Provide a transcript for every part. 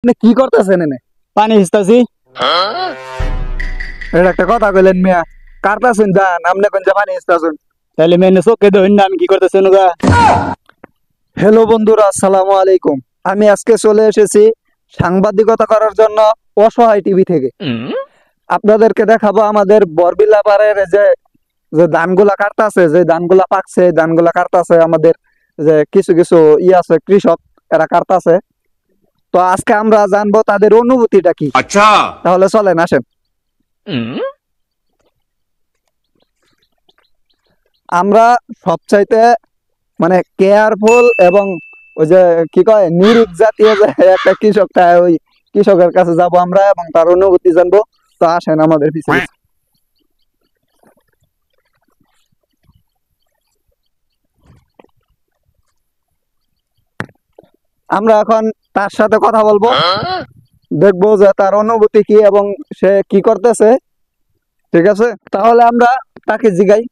আপনি কি করতেছেন এনে? পানি হিসতাছি। এটা একটা কথা কইলেন মিয়া, কারতাছেন জান আপনি কোন যে পানি ইস্তাছেন। তাহলে মেনে চোখে ধরুন না আমি কি করতেছি নুগা। হ্যালো বন্ধুরা, আসসালামু আলাইকুম। আমি আজকে চলে এসেছি সাংবাদিকতা করার জন্য অসহায় টিভি থেকে। আপনাদেরকে দেখাবো আমাদের বরবিলা পাড়ের যে যে ধানগুলা কাটতাছে, যে ধানগুলা পাকছে, ধানগুলা কাটতাছে আমাদের যে কিছু কিছু আছে কৃষক, এরা কাটতাছে। তো আজকে আমরা জানবো তাদের অনুভূতিটা কি। আচ্ছা, তাহলে চলেন আসেন। আমরা সবচাইতে মানে কেয়ারফুল এবং ওই যে কি কয় নিরিখ জাতীয় যে একটা কৃষক, তাই ওই কৃষকের কাছে যাব আমরা এবং তার অনুভূতি জানবো। তো আসেন আমাদের পিছনে। আমরা এখন তার সাথে কথা বলবো, দেখবো যে তার অনুভূতি কি এবং সে কি করতেছে। ঠিক আছে, তাহলে আমরা তাকে জিগাই।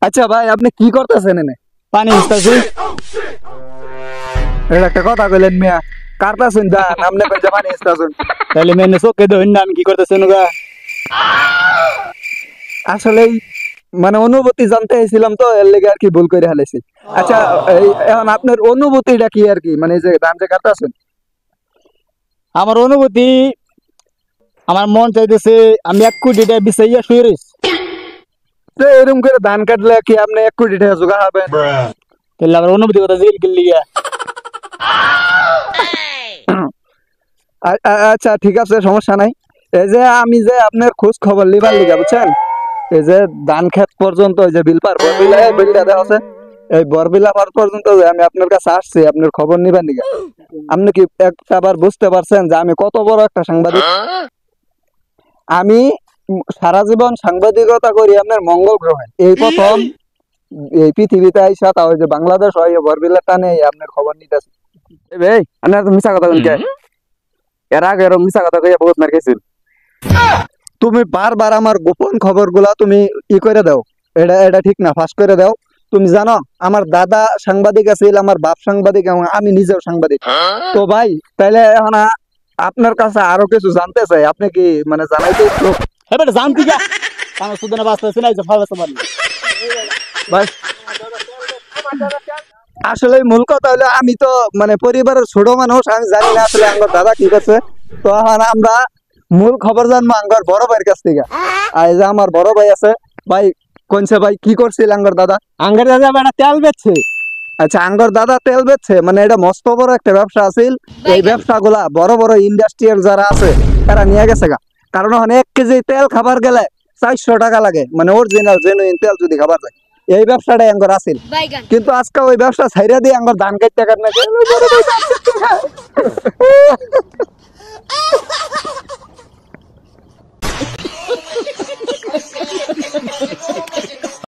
আচ্ছা ভাই, আপনি কি করতেছেন এনে? পানি হিসতাছি। এটা একটা কথা কইলেন মিয়া, কারতাছেন জান আপনি কোন যে পানি ইস্তাছেন। তাহলে মেনে চোখে ধরুন না আমি কি করতেছি নুগা। আসলেই মানে অনুভূতি জানতে চাইছিলাম, তো এর লেগে আর কি ভুল করে ফেলেছি। আচ্ছা, এখন আপনার অনুভূতিটা কি আর কি, মানে এই যে ধান যে কাটতেছেন? আমার অনুভূতি, আমার মন চাইতেছে আমি 1 কোটি টাকা বিছাইয়া শুয়ে রইছি। তো এরকম করে ধান কাটলে কি আপনি 1 কোটি টাকা জোগাড় হবেন? তাহলে আমার অনুভূতি কথা জিজ্ঞেস করলি গিয়া। আচ্ছা ঠিক আছে, সমস্যা নাই। এই যে আমি যে আপনার খোঁজ খবর লিবার লিগা, বুঝছেন, এই যে ধান ক্ষেত পর্যন্ত ওই যে বিলপার বরবিলা, এই বিলটা দেখা আছে, এই বরবিলা পার পর্যন্ত যে আমি আপনার কাছে আসছি আপনার খবর নিবার লিগা। আপনি কি একবার বুঝতে পারছেন যে আমি কত বড় একটা সাংবাদিক? আমি সারা জীবন সাংবাদিকতা করি আপনার মঙ্গল গ্রহে, এই প্রথম এই পৃথিবীতে আইসা, তাও যে বাংলাদেশ হয় বরবিলা টানে আপনার খবর নিতেছে। ভাই আপনার তো মিছা কথা বলকে এর আগে এরকম মিছা কথা কইয়া বহুত মার খাইছেন। তুমি বারবার আমার গোপন খবরগুলা তুমি ই করে দাও, এটা এটা ঠিক না, ফাঁস করে দাও। তুমি জানো আমার দাদা সাংবাদিক আছিল, আমার বাপ সাংবাদিক এবং আমি নিজেও সাংবাদিক। তো ভাই তাইলে এখন আপনার কাছে আরো কিছু জানতে চাই, আপনি কি মানে জানাইতে ইচ্ছুক? এবারে জানতি গা আমার সুদনা বাঁচতেছে না, এই যে ফালাছে পানি। ভাই আসলে মূল কথা হলো আমি তো মানে পরিবারের ছোট মানুষ, আমি জানি না আসলে আমার দাদা কি করছে। তো এখন আমরা মূল খবর জানবো আঙ্গর বড় ভাইয়ের কাছ থেকে। আর এই যে আমার বড় ভাই আছে, ভাই কোনছে ভাই কি করছিল আঙ্গর দাদা? আঙ্গারে দাদা বেটা তেল বেচছে। আচ্ছা, আঙ্গর দাদা তেল বেচছে, মানে এটা মস্ত বড় একটা ব্যবসা আছিল। এই ব্যবসা গুলা বড় বড় ইন্ডাস্ট্রিয়াল যারা আছে তারা নিয়ে গেছে গা। কারণ ওখানে 1 কেজি তেল খাবার গেলে 400 টাকা লাগে, মানে অরিজিনাল জেনুইন তেল যদি খাবার যায়। এই ব্যবসাটাই আঙ্গর আছিল, কিন্তু আজকে ওই ব্যবসা ছাইরা দিয়ে আঙ্গর ধান কাটতে কাটতে